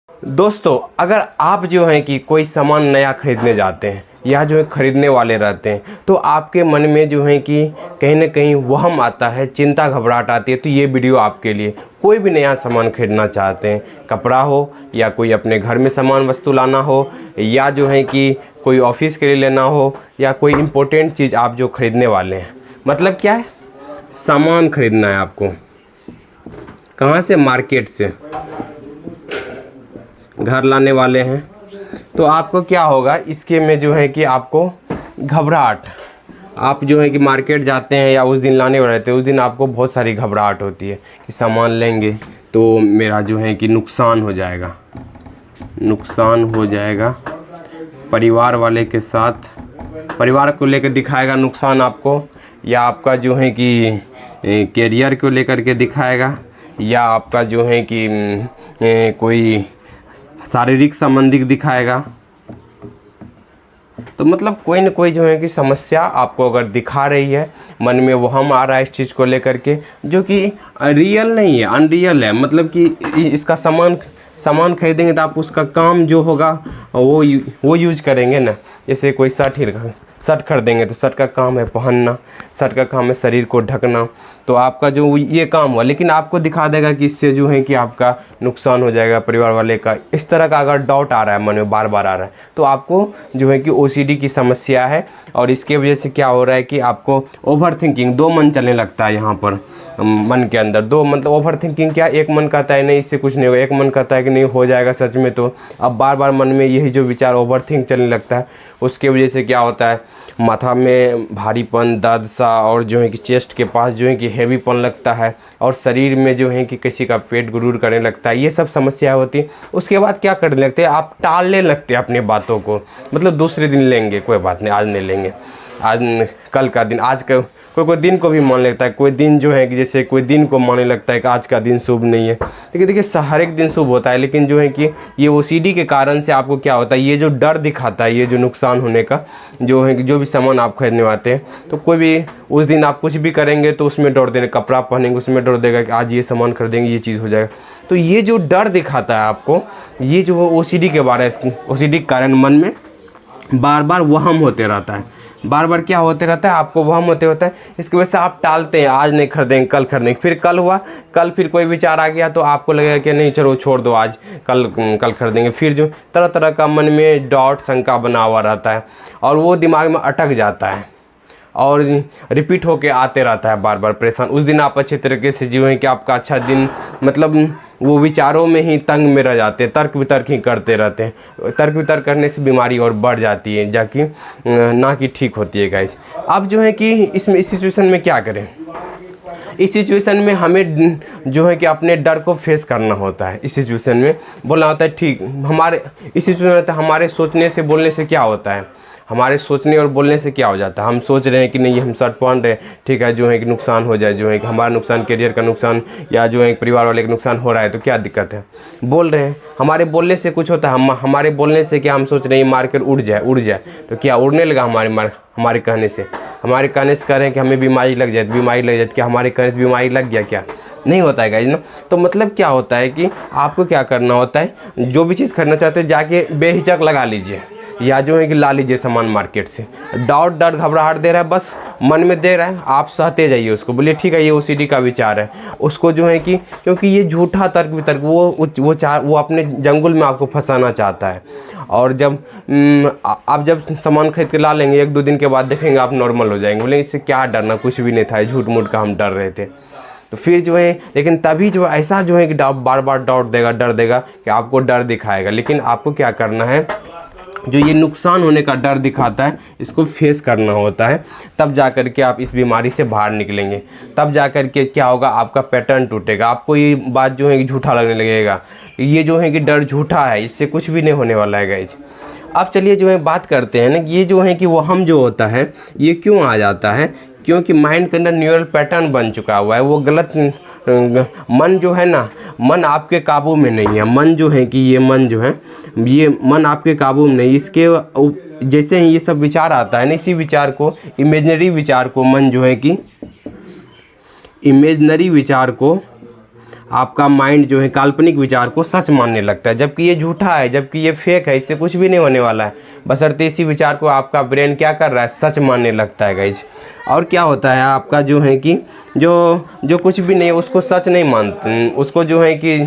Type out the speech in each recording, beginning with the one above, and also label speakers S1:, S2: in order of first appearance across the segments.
S1: दोस्तों, अगर आप जो हैं कि कोई सामान नया खरीदने जाते हैं या जो है खरीदने वाले रहते हैं, तो आपके मन में जो है कि कहीं ना कहीं वहम आता है, चिंता घबराहट आती है। तो ये वीडियो आपके लिए। कोई भी नया सामान खरीदना चाहते हैं, कपड़ा हो या कोई अपने घर में सामान वस्तु लाना हो, या जो है कि कोई ऑफिस के लिए लेना हो, या कोई इम्पोर्टेंट चीज़ आप जो खरीदने वाले हैं, मतलब क्या है, सामान खरीदना है आपको। कहाँ से? मार्केट से घर लाने वाले हैं। तो आपको क्या होगा, इसके में जो है कि आपको घबराहट, आप जो है कि मार्केट जाते हैं या उस दिन लाने वाले रहते हैं, उस दिन आपको बहुत सारी घबराहट होती है कि सामान लेंगे तो मेरा जो है कि नुकसान हो जाएगा, नुकसान हो जाएगा। परिवार वाले के साथ, परिवार को लेकर दिखाएगा नुकसान आपको, या आपका जो है कि कैरियर को लेकर के दिखाएगा, या आपका जो है कि कोई शारीरिक संबंधित दिखाएगा। तो मतलब कोई न कोई जो है कि समस्या आपको अगर दिखा रही है, मन में वहम आ रहा है इस चीज़ को लेकर के, जो कि रियल नहीं है, अनरियल है। मतलब कि इसका सामान खरीदेंगे तो आप उसका काम जो होगा वो यूज करेंगे ना। जैसे कोई शर्ट खरीदेंगे तो शर्ट का काम है पहनना, शर्ट का काम है शरीर को ढकना, तो आपका जो ये काम हुआ, लेकिन आपको दिखा देगा कि इससे जो है कि आपका नुकसान हो जाएगा परिवार वाले का। इस तरह का अगर डाउट आ रहा है मन में, बार बार आ रहा है, तो आपको जो है कि OCD की समस्या है। और इसके वजह से क्या हो रहा है कि आपको ओवर थिंकिंग, दो मन चलने लगता है यहाँ पर मन के अंदर। दो मतलब ओवर थिंकिंग क्या, एक मन कहता है नहीं इससे कुछ नहीं होगा, एक मन कहता है कि नहीं हो जाएगा सच में। तो अब बार बार मन में यही जो विचार ओवर थिंक चलने लगता है, उसके वजह से क्या होता है, माथा में भारीपन, दर्द सा, और जो है कि चेस्ट के पास जो है कि हेवीपन लगता है, और शरीर में जो है कि किसी का पेट गुरूर करने लगता है। ये सब समस्या होती है। उसके बाद क्या करने लगते हैं, आप टालने लगते हैं अपनी बातों को। मतलब दूसरे दिन लेंगे, कोई बात नहीं, आज नहीं लेंगे, आज कल का दिन, आज का कोई दिन को भी मान लेता है। कोई दिन जो है कि जैसे कोई दिन को मानने लगता है कि आज का दिन शुभ नहीं है। लेकिन देखिए हर एक दिन शुभ होता है, लेकिन जो है कि ये OCD के कारण से आपको क्या होता है, ये जो डर दिखाता है, ये जो नुकसान होने का जो है कि जो भी सामान आप खरीदने आते हैं, तो कोई भी उस दिन आप कुछ भी करेंगे तो उसमें डर देने, कपड़ा पहनेंगे उसमें डर देगा कि आज ये सामान खरीदेंगे ये चीज़ हो जाएगा। तो ये जो डर दिखाता है आपको, ये जो OCD के बारे में, OCD के कारण मन में बार बार वहम होते रहता है। बार बार क्या होते रहता है, आपको वहम होते होता है। इसकी वजह से आप टालते हैं, आज नहीं खरीदेंगे कल खरीदेंगे। फिर कल हुआ, कल फिर कोई विचार आ गया तो आपको लगेगा कि नहीं चलो छोड़ दो, आज कल खरीदेंगे। फिर जो तरह तरह का मन में डाउट, शंका बना हुआ रहता है, और वो दिमाग में अटक जाता है और रिपीट होके आते रहता है बार बार परेशान। उस दिन आप अच्छे तरीके से जो है कि आपका अच्छा दिन, मतलब वो विचारों में ही तंग में रह जाते हैं, तर्क वितर्क ही करते रहते हैं। तर्क वितर्क करने से बीमारी और बढ़ जाती है, जाकि ना कि ठीक होती है गाइस। अब जो है कि इस सिचुएशन में क्या करें, इस सिचुएशन में हमें जो है कि अपने डर को फेस करना होता है। इस सिचुएशन में बोलना होता है ठीक, हमारे इस सिचुएशन में हमारे सोचने से बोलने से क्या होता है, हमारे सोचने और बोलने से क्या हो जाता है। हम सोच रहे हैं कि नहीं हम शर्ट पहन रहे हैं, ठीक है, जो है कि नुकसान हो जाए, जो है कि हमारा नुकसान, करियर का नुकसान, या जो है परिवार वाले का नुकसान हो रहा है, तो क्या दिक्कत है, बोल रहे हैं। हमारे बोलने से कुछ होता है, हमारे बोलने से क्या, हम सोच रहे हैं मार्केट उड़ जाए, तो क्या उड़ने लगा हमारे कहने से, हमारे कहने से कह रहे हैं कि हमें बीमारी लग जाए, क्या हमारे कहने से बीमारी लग गया, क्या नहीं होता है गाइस ना। तो मतलब क्या होता है कि आपको क्या करना होता है, जो भी चीज़ खरीदना चाहते हैं जाके बेहिचक लगा लीजिए, या जो है कि ला लीजिए सामान मार्केट से। डाउट, डर, घबराहट दे रहा है, बस मन में दे रहा है, आप सहते जाइए उसको, बोलिए ठीक है ये OCD का विचार है। उसको जो है कि क्योंकि ये झूठा तर्क वितर्क, वो अपने जंगल में आपको फंसाना चाहता है। और जब आप जब सामान खरीद के ला लेंगे, 1-2 दिन के बाद देखेंगे आप नॉर्मल हो जाएंगे, बोले इससे क्या डरना, कुछ भी नहीं था, झूठ मूठ का हम डर रहे थे। तो फिर जो है, लेकिन तभी जो ऐसा जो है कि बार बार डाउट देगा, डर देगा कि आपको डर दिखाएगा। लेकिन आपको क्या करना है, जो ये नुकसान होने का डर दिखाता है, इसको फेस करना होता है। तब जा कर के आप इस बीमारी से बाहर निकलेंगे। तब जा कर के क्या होगा, आपका पैटर्न टूटेगा, आपको ये बात जो है कि झूठा लगने लगेगा, ये जो है कि डर झूठा है, इससे कुछ भी नहीं होने वाला है गाइज। अब चलिए जो है बात करते हैं ना, ये जो है कि वो हम जो होता है ये क्यों आ जाता है, क्योंकि माइंड के अंदर न्यूरल पैटर्न बन चुका हुआ है। वो गलत मन जो है ना, मन आपके काबू में नहीं है। मन जो है कि ये मन जो है, ये मन आपके काबू में नहीं। इसके जैसे ही ये सब विचार आता है ना, इसी विचार को, इमेजिनरी विचार को, मन जो है कि इमेजिनरी विचार को आपका माइंड जो है काल्पनिक विचार को सच मानने लगता है, जबकि ये झूठा है, जबकि ये फेक है, इससे कुछ भी नहीं होने वाला है। बशर्ते इसी विचार को आपका ब्रेन क्या कर रहा है, सच मानने लगता है गाइज। और क्या होता है आपका जो है कि जो कुछ भी नहीं है उसको सच नहीं मानते, उसको जो है कि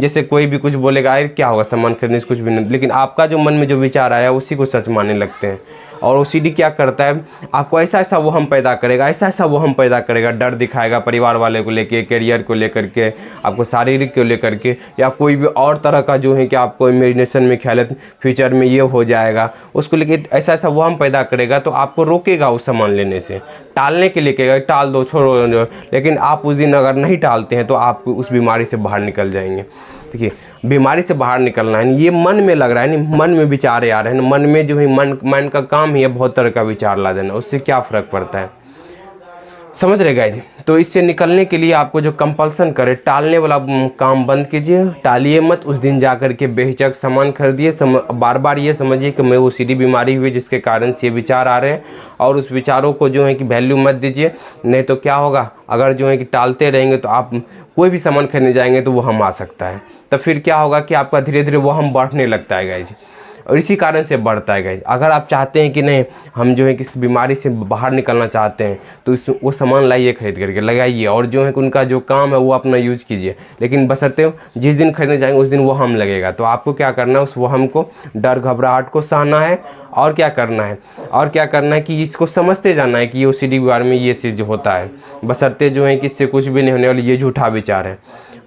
S1: जैसे कोई भी कुछ बोलेगा अरे क्या होगा सामान खरीदने से, कुछ भी नहीं, लेकिन आपका जो मन में जो विचार आया उसी को सच मानने लगते हैं। और OCD क्या करता है, आपको ऐसा ऐसा वहम पैदा करेगा, ऐसा ऐसा वहम पैदा करेगा, डर दिखाएगा परिवार वाले को लेके, करियर को लेकर के, आपको शारीरिक को लेकर के, या कोई भी और तरह का जो है कि आपको इमेजिनेशन में ख्याल है फ्यूचर में ये हो जाएगा, उसको लेके ऐसा ऐसा वहम पैदा करेगा। तो आपको रोकेगा उस सामान लेने से, टालने के लिए कहेगा टाल दो, छोड़ो। लेकिन आप उस दिन अगर नहीं टालते हैं तो आप उस बीमारी से बाहर निकल जाएंगे। देखिए, बीमारी से बाहर निकलना है, ये मन में लग रहा है, नहीं मन में विचार आ रहे हैं, मन में जो है मन का काम ही है बहुत तरह का विचार ला देना, उससे क्या फ़र्क पड़ता है, समझ रहे गाइस। तो इससे निकलने के लिए आपको जो कंपल्सन करे, टालने वाला काम बंद कीजिए, टालिए मत। उस दिन जा कर के बेहिचक सामान खरीदिए। बार बार ये समझिए कि मैं OCD बीमारी हुई जिसके कारण से ये विचार आ रहे हैं, और उस विचारों को जो है कि वैल्यू मत दीजिए। नहीं तो क्या होगा, अगर जो है कि टालते रहेंगे तो आप कोई भी सामान खरीदने जाएंगे तो वो हम आ सकता है, तो फिर क्या होगा कि आपका धीरे धीरे वो हम बढ़ने लगता है गाइज, और इसी कारण से बढ़ता है गाइज। अगर आप चाहते हैं कि नहीं हम जो है कि इस बीमारी से बाहर निकलना चाहते हैं तो वो सामान लाइए, खरीद करके लगाइए, और जो है कि उनका जो काम है वो अपना यूज कीजिए। लेकिन बशर्ते जिस दिन खरीदने जाएंगे उस दिन वो हम लगेगा, तो आपको क्या करना है, उस वो हमको डर घबराहट को सहना है, और क्या करना है कि इसको समझते जाना है कि ये OCD के बारे में ये चीज़ होता है। बशर्ते जो है कि इससे कुछ भी नहीं होने वाली, ये झूठा विचार है,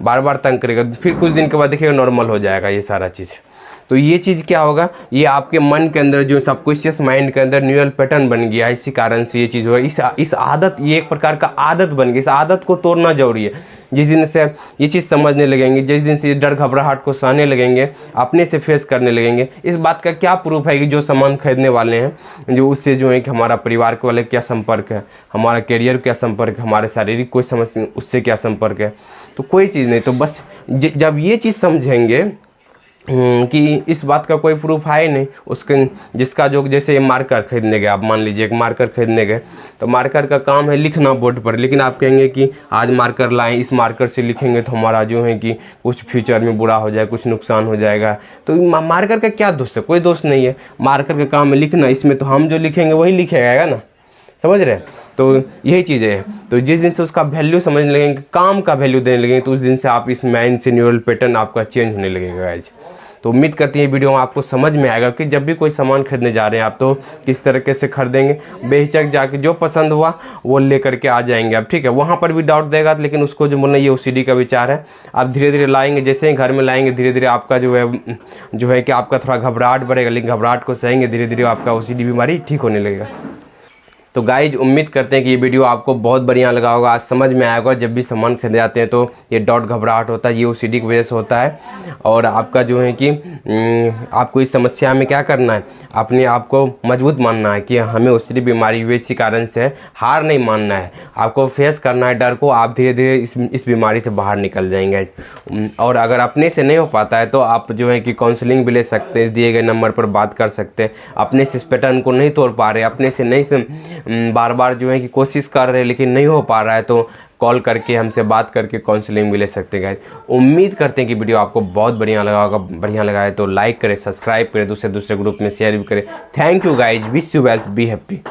S1: बार बार तंग करेगा, फिर कुछ दिन के बाद देखिएगा नॉर्मल हो जाएगा ये सारा चीज़। तो ये चीज़ क्या होगा, ये आपके मन के अंदर जो सबकॉन्शियस माइंड के अंदर न्यूरल पैटर्न बन गया, इसी कारण से ये चीज़ होगा। इस आदत, ये एक प्रकार का आदत बन गई, इस आदत को तोड़ना जरूरी है। जिस दिन से ये चीज़ समझने लगेंगे, जिस दिन से डर घबराहट को सहने लगेंगे, अपने से फेस करने लगेंगे, इस बात का क्या प्रूफ है कि जो सामान खरीदने वाले हैं जो उससे जो है कि हमारा परिवार के वाले क्या संपर्क है, हमारा करियर क्या संपर्क है, हमारे शारीरिक कोई समस्या उससे क्या संपर्क है, तो कोई चीज़ नहीं। तो बस जब ये चीज़ समझेंगे कि इस बात का कोई प्रूफ है ही नहीं, उसके जिसका जो जैसे मार्कर खरीदने गए, आप मान लीजिए एक मार्कर खरीदने गए, तो मार्कर का काम है लिखना बोर्ड पर, लेकिन आप कहेंगे कि आज मार्कर लाएं, इस मार्कर से लिखेंगे तो हमारा जो है कि कुछ फ्यूचर में बुरा हो जाए, कुछ नुकसान हो जाएगा। तो मार्कर का क्या दोष है, कोई दोष नहीं है, मार्कर का काम है लिखना, इसमें तो हम जो लिखेंगे वही लिखेगा ना, समझ रहे हैं। तो यही चीज़ें हैं। तो जिस दिन से उसका वैल्यू समझने लगेंगे, काम का वैल्यू देने लगेंगे, तो उस दिन से आप इस माइंड से न्यूरल पैटर्न आपका चेंज होने लगेगा गाइज। तो उम्मीद करती है वीडियो आपको समझ में आएगा कि जब भी कोई सामान खरीदने जा रहे हैं आप तो किस तरीके से खरीदेंगे, बेहिचक जाके जो पसंद हुआ वो ले करके आ जाएंगे आप, ठीक है। वहाँ पर भी डाउट देगा, लेकिन उसको जो बोलना ये OCD का विचार है, आप धीरे धीरे लाएंगे, जैसे ही घर में लाएंगे धीरे धीरे आपका जो है कि आपका थोड़ा घबराहट बढ़ेगा, लेकिन घबराहट को सहेंगे धीरे धीरे आपका OCD बीमारी ठीक होने लगेगा। तो गाइज उम्मीद करते हैं कि ये वीडियो आपको बहुत बढ़िया लगा होगा, आज समझ में आएगा। जब भी सामान खरीदे जाते हैं तो ये डॉट घबराहट होता है, ये OCD की वजह से होता है। और आपका जो है कि आपको इस समस्या में क्या करना है, अपने आप को मजबूत मानना है कि हमें OCD बीमारी हुई इसी कारण से, हार नहीं मानना है, आपको फेस करना है डर को। आप धीरे धीरे इस बीमारी से बाहर निकल जाएंगे। और अगर अपने से नहीं हो पाता है तो आप जो है कि काउंसलिंग भी ले सकते हैं, दिए गए नंबर पर बात कर सकते हैं। अपने से इस पैटर्न को नहीं तोड़ पा रहे, अपने से नहीं बार बार जो है कि कोशिश कर रहे हैं लेकिन नहीं हो पा रहा है, तो कॉल करके हमसे बात करके काउंसलिंग भी ले सकते हैं। उम्मीद करते हैं कि वीडियो आपको बहुत बढ़िया लगा होगा। बढ़िया लगा है तो लाइक करें, सब्सक्राइब करें, दूसरे ग्रुप में शेयर भी करें। Thank you guys, wish you wealth, be happy.